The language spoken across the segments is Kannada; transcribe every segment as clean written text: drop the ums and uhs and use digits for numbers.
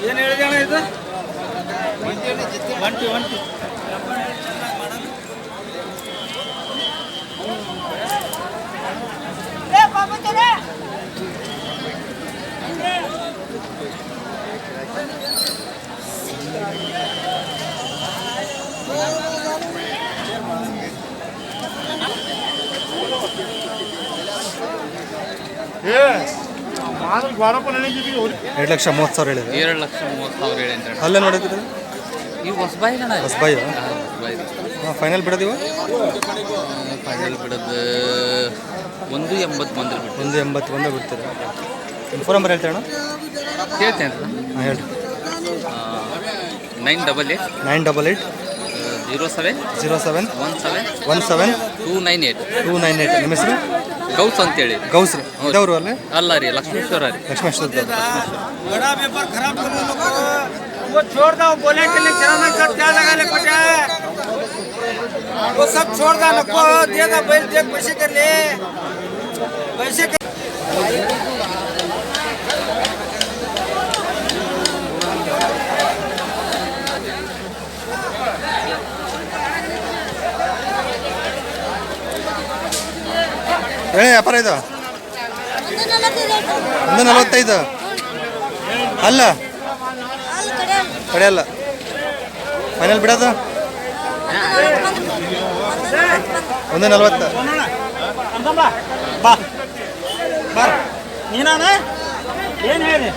ಏನು ಹೇಳಿದೆ ಅಣ್ಣ ಇದು? ಒಂಟಿ $2,30,000 ಹೇಳಿದೆ. 2,30,000 ಹೇಳಿ ಅಂತ. ಅಲ್ಲೇ ನೋಡಿದ್ರೆ ಇವು ಹೊಸಬಾಯಿ ಅಣ್ಣ. ಹೊಸಬಾಯಿ ಫೈನಲ್ ಬಿಡೋದು ಇವ? ಫೈನಲ್ ಬಿಡೋದು 180 ಬಂದ್ರೆ ಬಿಟ್ಟು 180 ಬಂದ್ರೆ ಬಿಡ್ತೀರಾ? ಫೋನ್ ನಂಬರ್ ಹೇಳ್ತೀರಣ್ಣ? ಹೇಳ್ತೇನೆ. ಹಾಂ ಹೇಳಿ. 988 988 07 07 17 298. ನಿಮ್ಮ ಹೆಸರು? ಗೌಸ್ ಅಂತೇಳಿ. ಗೌಸ್ರಿ ಇದವರು ಅಲ್ಲೇ? ಅಲ್ಲ ರೀ, ಲಕ್ಷ್ಮೇಶ್ವರ ರೀ. ಲಕ್ಷ್ಮೇಶ್ವರ. बड़ा पेपर खराब कर लो वो छोड़ दो बोले के लिए चलाना सब क्या लगा ले पटा वो सब छोड़ दो नको देगा बैल देख पैसे कर ले पैसे कर ವ್ಯಾಪಾರ ಇದು 145 ಅಲ್ಲ ಕಡೆ ಅಲ್ಲ ಫೈನಲ್ ಬಿಡೋದು 140. ನೀನಾನ ಏನು ಹೇಳಿ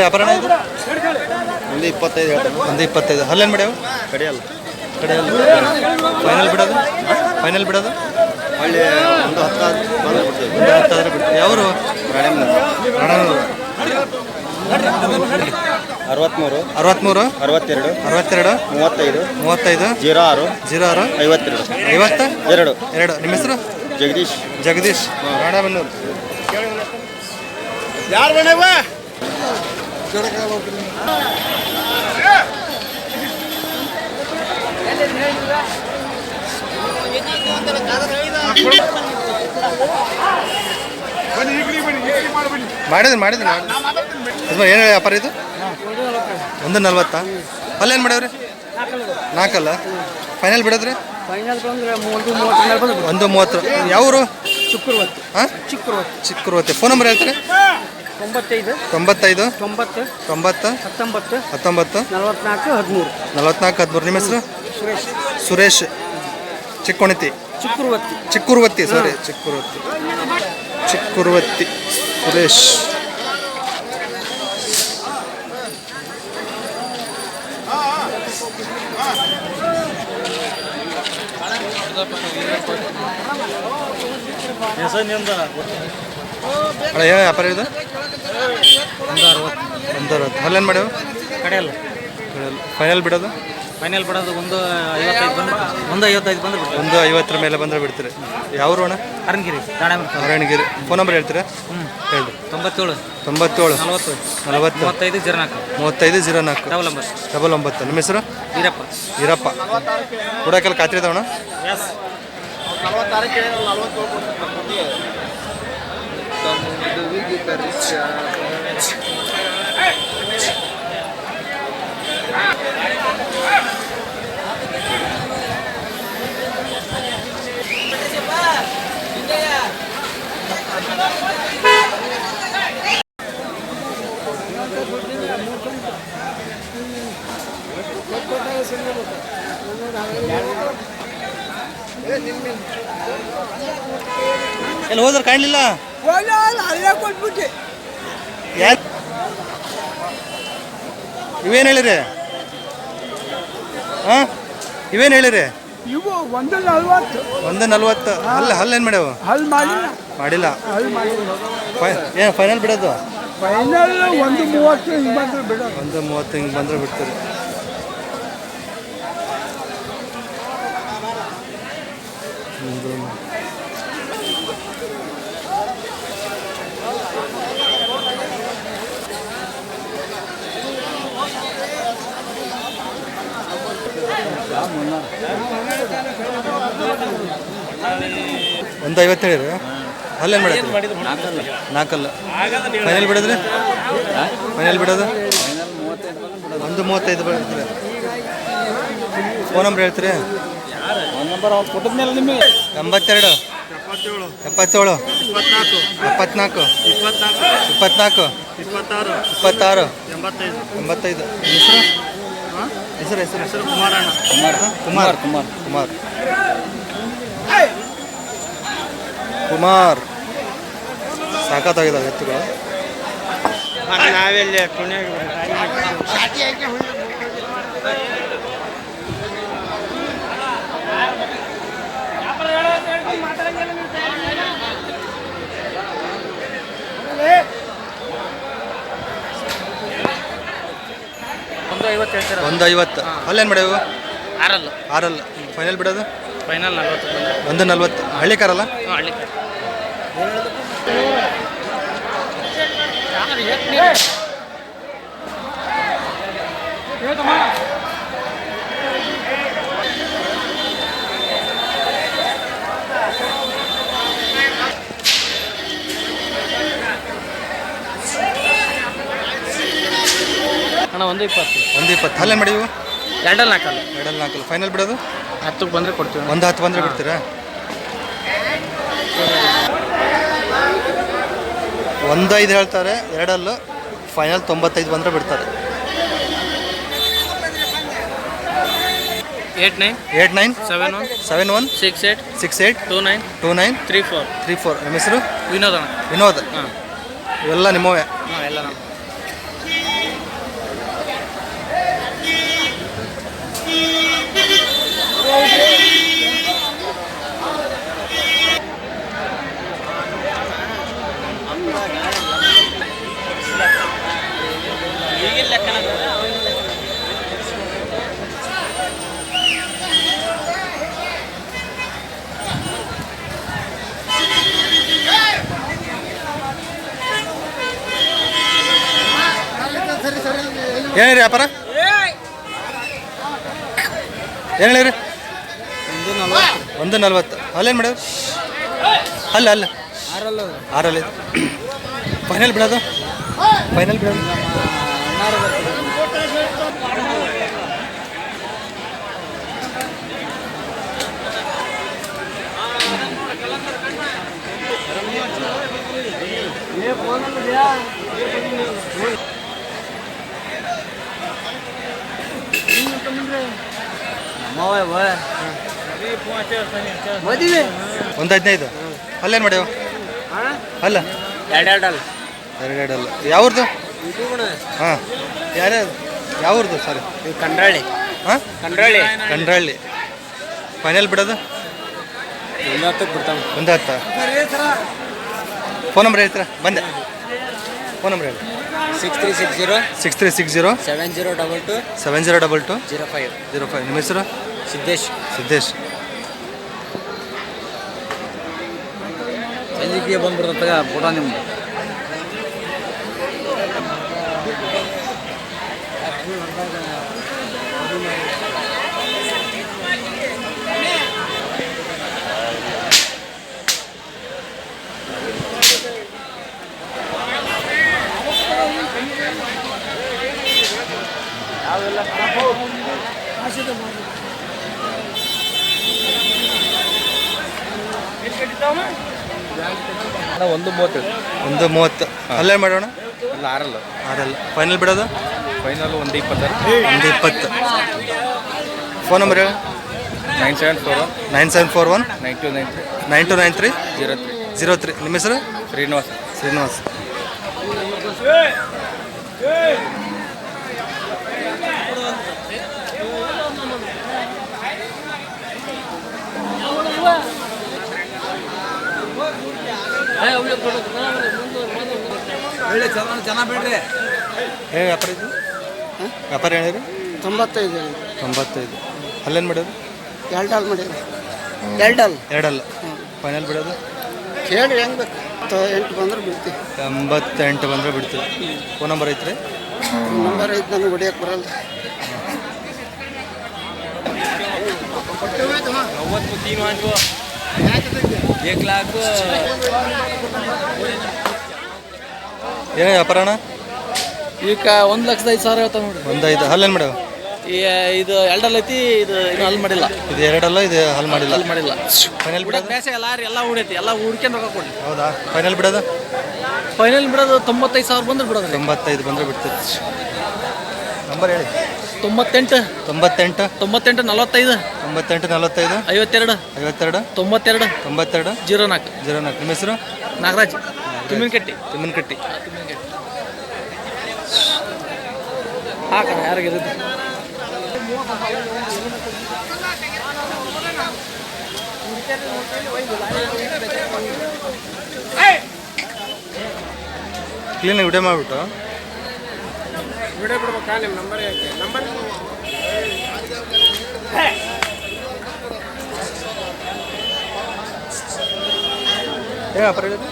ವ್ಯಾಪಾರ 125 125. ಅಲ್ಲೇನು ಮಾಡ್ಯಾವ? ಕಡಿಯಲ್ಲ ಫೈನಲ್ ಬಿಡೋದು ಒಳ್ಳೆ ಒಂದು 10 ಬಂದು ಬಿಡ್ತೀವಿ. 10 ಬಿಡ್ತೀವಿ. ಯಾವರು? 63 63 62 32 35 06 52 2. ನಿಮ್ಮ ಹೆಸರು? ಜಗದೀಶ್ ರಾಣೆಬೆನ್ನೂರು. ಯಾರು ಬಣ್ಣವ ಮಾಡಿದ್ದೀನಿ ಏನು ವ್ಯಾಪಾರ ಇದು? 140. ಅಲ್ಲೇನು ಮಾಡ್ಯಾವ್ರಿ? 4 ಫೈನಲ್ ಬಿಡೋದ್ರಿ? 130. ಯಾವರು? ಹಾಂ ಚಿಕ್ಕುರುವತ್ತಿ. ಫೋನ್ ನಂಬರ್ ಹೇಳ್ತೀರಿ? 95 95 90 90 19 19 44 13. ನಿಮ್ಮ ಹೆಸರು? ಸುರೇಶ್ ಚಿಕ್ಕುರುವತ್ತಿ. ಸಾರಿ, ಚಿಕ್ಕುರುವತ್ತಿ ಸುರೇಶ್. ಅಣ್ಣ ಯಾವ ವ್ಯಾಪಾರ ಇದೆ? 160. ಅಲ್ಲೇನು ಮಾಡ್ಯಾವ? ಕಡೆಯಲ್ಲ ಫೈನಲ್ ಬಿಡೋದು? 155 ಬಂದ್ರೆ 150 ಮೇಲೆ ಬಂದರೆ ಬಿಡ್ತೀರಿ. ಯಾವ ಅಣ್ಣ? ಅರಣ್ಗಿರಿ ನಾರಾಯಣಗಿರಿ. ಫೋನ್ ನಂಬರ್ ಹೇಳ್ತೀರಾ? ಹೇಳಿ. 97 90 40 40 35 04 99. ನಿಮ್ಮ ಹೆಸರು? ಈರಪ್ಪ. ಕೊಡೋಕೆಲ್ಲ ಖಾತ್ರಿ ಇದಾವಣ್ಣ? ಎಸ್ ಎಲ್ಲಿ ಹೋದ್ರೆ ಕಾಣಲಿಲ್ಲ? ಯಾರು ಇವೇನು ಹೇಳಿರಿ? ಹಾಂ ಇವೇನು ಹೇಳಿರಿ? ಇವು 140 140. ಹಲ್ಲೇನು ಮಾಡ್ಯಾವ? ಮಾಡಿಲ್ಲ. ಏನು ಫೈನಲ್ ಬಿಡೋದು? ಫೈನಲ್ 130 ಹಿಂಗೆ ಬಂದ್ರೆ ಬಿಡೋದು. 130 ಹಿಂಗೆ ಬಂದರೆ ಬಿಡ್ತೀರಿ. 150 ಹೇಳಿರಿ. ಅಲ್ಲೇನು ಮಾಡಿದ್ರಿ? ನಾಲ್ಕಲ್ಲ. ಫೈನಲ್ ಬಿಡೋದ್ರಿ? ಫೈನಲ್ ಬಿಡೋದು 135 ಬಿಡ್ತೀರಿ. ಫೋನ್ ನಂಬರ್ ಹೇಳ್ತೀರಿ? 82 77 74 24 24 26 85. ಹೆಸರು ಕುಮಾರ್. ಸಾಕಾಗಿದ್ದಾವೆ ಎತ್ತುಗಳು. ನಾವೆಲ್ಲಿ ಒಂದು 50. ಅಲ್ಲೇನು ಮಾಡ್ಯಾವು? ಆರಲ್ಲ. ಫೈನಲ್ ಬಿಡೋದು ಫೈನಲ್ 40. 140. ಹಳ್ಳಿ ಕಾರಲ್ಲ? ಹಳ್ಳಿ ಅಣ್ಣ 120. ಅಲ್ಲೇನು ಮಾಡಿವು? 2 ಫೈನಲ್ ಬಿಡೋದು 10 ಬಂದರೆ ಕೊಡ್ತೀವಿ. 10 ಬಂದರೆ ಬಿಡ್ತೀರಾ? 15 ಹೇಳ್ತಾರೆ. 2 ಫೈನಲ್ 95 ಬಂದರೆ ಬಿಡ್ತಾರೆ. 89 71 71 68 68 29 29 34. ನಿಮ್ಮ ಹೆಸರು? ವಿನೋದ್. ಇವೆಲ್ಲ ನಿಮ್ಮವೇ? ಎಲ್ಲ ಏನಿರಿ ವ್ಯಾಪಾರ? ಏನು ಹೇಳಿರಿ? 140. ಅಲ್ಲೇನು ಮಾಡ್ಯಾವ? ಅಲ್ಲ 6 ಫೈನಲ್ ಬಿಡೋದು? ಮದುವೆ 115. ಅಲ್ಲೇನು ಮಾಡ್ಯಾವ? ಅಲ್ಲ 2 ಯಾವ್ದು? ಹಾಂ ಯಾವ್ದು ಸರ್? ಕಂಡ್ರಳ್ಳಿ. ಹಾಂ ಕಂಡ್ರಳ್ಳಿ. ಫೈನಲ್ ಬಿಡೋದು 110. ಫೋನ್ ನಂಬರ್ ಹೇಳ್ತೀರಾ? ಬಂದೆ. ಫೋನ್ ನಂಬರ್ ಹೇಳಿ. 6360 6360 7022 7022 05. ನಿಮ್ಮ ಹೆಸರು? ಸಿದ್ದೇಶ್. ಸಂಜಿಕೆ ಬಂದ್ಬಿಡ್ತಾಗ ಫೋಟೋ ನಿಮ್ದು. ಒಂದು 30. 130. ಅಲ್ಲೇ ಮಾಡೋಣ? ಆರಲ್ಲ. ಫೈನಲ್ ಬಿಡೋದು? ಫೈನಲ್ 120. 120. ಫೋನ್ ನಂಬರ್ ಹೇಳಿ. 9741 9741 9293 9293 03. ನಿಮ್ಮ ಹೆಸರು? ಶ್ರೀನಿವಾಸ್. ಚೆನ್ನಾಗಿ ಬಿಡ್ರಿ. ಹೇಳಿ ವ್ಯಾಪಾರ ಇದು? ವ್ಯಾಪಾರ ಹೇಳಿರಿ? 95. ಅಲ್ಲೇನು ಬಿಡೋದು? 2 ಮಾಡಿರಿ. 2 ಫೈನಲ್ ಬಿಡೋದು? ಕೇಳಿ ಹೆಂಗೆ ಬೇಕು? 8 ಬಂದ್ರೆ ಬಿಡ್ತೀವಿ. 88 ಬಂದರೆ ಬಿಡ್ತೀವಿ. ಫೋನ್ ನಂಬರ್ ಐತ್ರಿ? ನಂಬರ್ ಐತೆ, ನನಗೆ ಹೊಡಿಯಕ್ಕೆ ಬರಲ್ಲ. ಏನೇ ವ್ಯಾಪಾರ ಅಣ್ಣ? ಈಗ 1,05,000 ಹೇಳ್ತಾವ ನೋಡ್ರಿ. ಒಂದು 5 ಹಲ್ಲೇನು ಮೇಡಮ್? ಇದು ಎರಡಲ್ಲ ಐತಿ, ಇದು ಇನ್ನೂ ಹಲ್ ಮಾಡಿಲ್ಲ. ಇದು ಎರಡಲ್ಲ, ಇದು ಹಲ್ ಮಾಡಿಲ್ಲ. ಹಲ್ ಮಾಡಿಲ್ಲ. ಫೈನಲ್ ಬಿಡೋದು? ಬೇಸ ಎಲ್ಲ ಉಡೈತಿ, ಎಲ್ಲ ಹುಡ್ಕೊಂಡು ರೊಕ್ಕ ಕೊಡಿ. ಹೌದಾ? ಫೈನಲ್ ಬಿಡೋದು? ಫೈನಲ್ ಬಿಡೋದು 95,000 ಬಂದ್ರೆ ಬಿಡೋದು. 95 ಬಂದರೆ ಬಿಡ್ತೀರಿ. ನಂಬರ್ ಹೇಳಿ. 98 98 98 45 98 45 52 52 92 92 04 04. ನಿಮ್ಮ ಹೆಸರು? ನಾಗರಾಜ್, ತಿಮ್ಮಿನಕಟ್ಟಿ. ತಿಮ್ಮನಕಟ್ಟಿ. ಹಾಕಣ ಯಾರಿಗಿರುತ್ತೆ. ಕ್ಲೀನಾಗಿ ವಿಡಿಯೋ ಮಾಡಿಬಿಟ್ಟು ವಿಡಿಯೋ ಬಿಡ್ಬೇಕಾ? ನಿಮ್ಮ ನಂಬರ್ ಯಾಕೆ? ನಂಬರ್ ಏನು ವ್ಯಾಪಾರ ಹೇಳಿದ್ರಿ?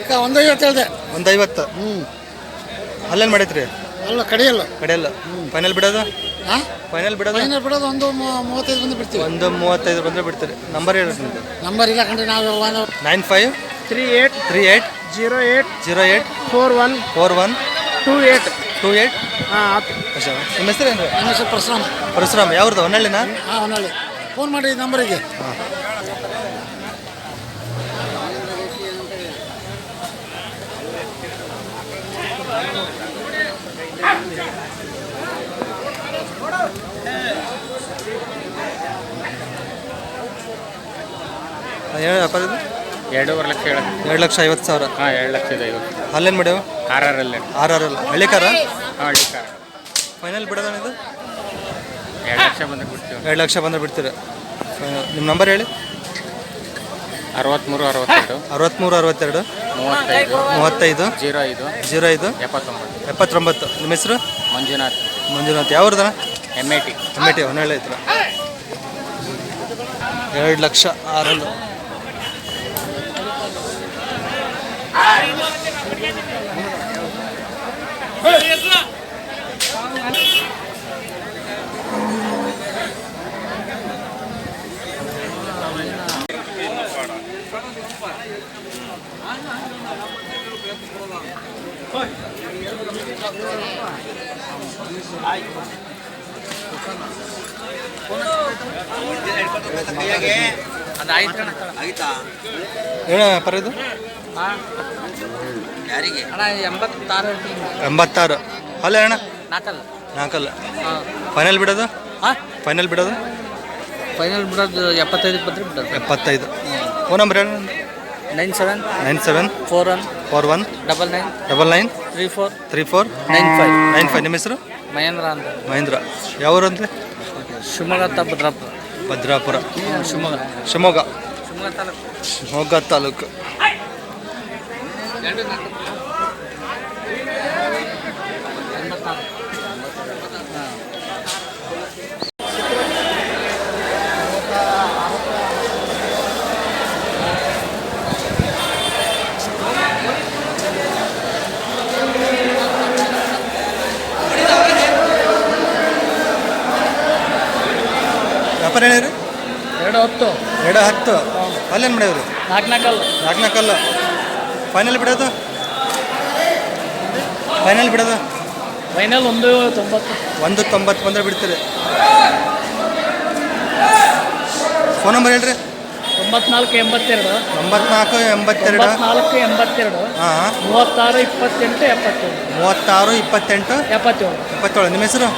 ಈಗ 150 ಹೇಳಿದೆ. 150. ಅಲ್ಲೇನು ಮಾಡೈತ್ರಿ? ಅಲ್ಲ ಕಡೆಯಲ್ಲ. ಕಡೆಯಲ್ಲ. ಫೈನಲ್ ಬಿಡೋದು? ಹಾಂ, ಫೈನಲ್ ಬಿಡೋದು? ಫೈನಲ್ ಬಿಡೋದು 135 ಬಂದು ಬಿಡ್ತೀವಿ. 135 ಬಂದರೆ ಬಿಡ್ತೀರಿ. ನಂಬರ್ ಹೇಳಿ ನಿಮ್ಮದು. ನಂಬರ್ ಇಲ್ಲ ಕಂಡ್ರೆ ನಾವು 95 38 38 08 08 41 41 28. 28. ಹಾಂ, ಅಷ್ಟೇ. ನಿಮ್ಮ ಹೆಸರು ಏನು? ನನ್ನ ಹೆಸರು ಪರಶುರಾಮ್. ಪರಶುರಾಮ್. ಯಾವ್ದು? ಹೊನ್ನಳ್ಳಿನಾ? ಹಾಂ, ಹೊನ್ನಾಳಿ. ಫೋನ್ ಮಾಡಿ ಈ ನಂಬರಿಗೆ. ಹಾಂ. ಹೇಳಿ ವ್ಯಾಪಾರ ಇದು? 2.5 ಲಕ್ಷ ಹೇಳೋದು. 2,50,000. ಹಾಂ, 2,50,000. ಅಲ್ಲೇನು ಮಾಡ್ಯಾವ? ಕಾರಲ್ಲೇ. RRL ಹಳ್ಳಿ ಕಾರ? ಹಾಂ, ಹಳ್ಳಿ ಕಾರ. ಫೈನಲ್ ಬಿಡೋಣ ಇದು? 2 ಲಕ್ಷ ಬಂದ್ರೆ ಬಿಡ್ತೀವಿ. 2 ಲಕ್ಷ ಬಂದರೆ ಬಿಡ್ತೀರ. ನಿಮ್ಮ ನಂಬರ್ ಹೇಳಿ. 63 62 63 62 35 35 05 05 79. 79. ನಿಮ್ಮ ಹೆಸರು? ಮಂಜುನಾಥ್. ಮಂಜುನಾಥ್. ಯಾವ್ದನ? MAT. ಟೊಮೆಟೊ ಹೊನ್ನಳ್ಳಿ ಐತ್ರ. 2 ಲಕ್ಷ RRL. ಏನು ವ್ಯಾಪಾರ ಇದು? ಅಣ್ಣ 86 86. ಅಲ್ಲ ಅಣ್ಣ? ನಾಲ್ಕಲ್ಲ. 4. ಫೈನಲ್ ಬಿಡೋದು? ಹಾಂ, ಫೈನಲ್ ಬಿಡೋದು? ಫೈನಲ್ ಬಿಡೋದು 75 ಬಂದ್ರೆ ಬಿಡೋದು. 75. ಫೋನ್ ನಂಬರ್ ಹೇಳಿ. 97 97 41 41 99 99 34 34 95. 95. ನಿಮ್ಮ ಹೆಸರು? ಮಹೇಂದ್ರ ಅಂತ. ಮಹೇಂದ್ರ. ಯಾವೂರು ಅಂದರೆ? ಶಿವಮೊಗ್ಗ ಭದ್ರಾಪುರ. ಭದ್ರಾಪುರ. ಶಿವಮೊಗ್ಗ. ಶಿವಮೊಗ್ಗ. ಶಿವಮೊಗ್ಗ ತಾಲೂಕು. ಶಿವಮೊಗ್ಗ ತಾಲೂಕು. ವ್ಯಾಪಾರ ಹೇಳಿರಿ? 210 210. ಅಲ್ಲೇನು ಮಾಡ್ಯಾವ್ರಿ? 4 4 ಫೈನಲ್ ಬಿಡೋದು? ಫೈನಲ್ ಬಿಡೋದು? ಫೈನಲ್ 190. 190 ಬಂದರೆ ಬಿಡ್ತೀರಿ. ಫೋನ್ ನಂಬರ್ ಹೇಳ್ರಿ. 94 82 94 82 94 82 ಹಾಂ 36 28 77. 36 28 77. 77. ನಿಮ್ಮ ಹೆಸರು?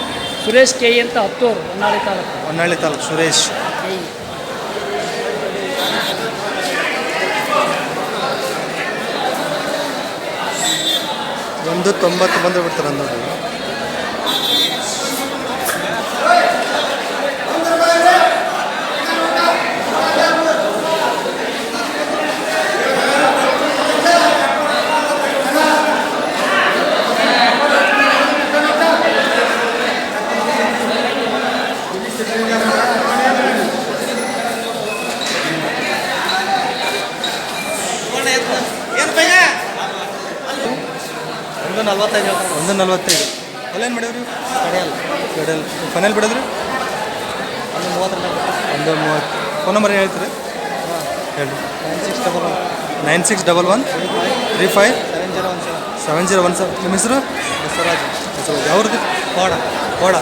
ಸುರೇಶ್ ಕೆ ಅಂತ ಹತ್ತೂರು, ಹೊನ್ನಾಳಿ ತಾಲೂಕು. ಹೊನ್ನಾಳಿ ತಾಲೂಕು. ಸುರೇಶ್. ಒಂದು 90 ಬಂದರೆ ಬಿಡ್ತಾರೆ ಅನ್ನೋದು. ಒಂದು 45. 145. ಅಲ್ಲೇನು ಮಾಡಿದ್ರಿ? ಕಡೆಯಲ್ಲ. ಫೈನಲ್ ಬಿಡೋದ್ರಿ? ಒಂದು 30. ಫೋನ್ ನಂಬರ್ ಹೇಳ್ತೀರಿ ಹೇಳಿ. 9611 35 7017. ನಿಮ್ಮ ಹೆಸರು? ಬಸವರಾಜ್. ಯಾವ್ದು? ಕೋಡ.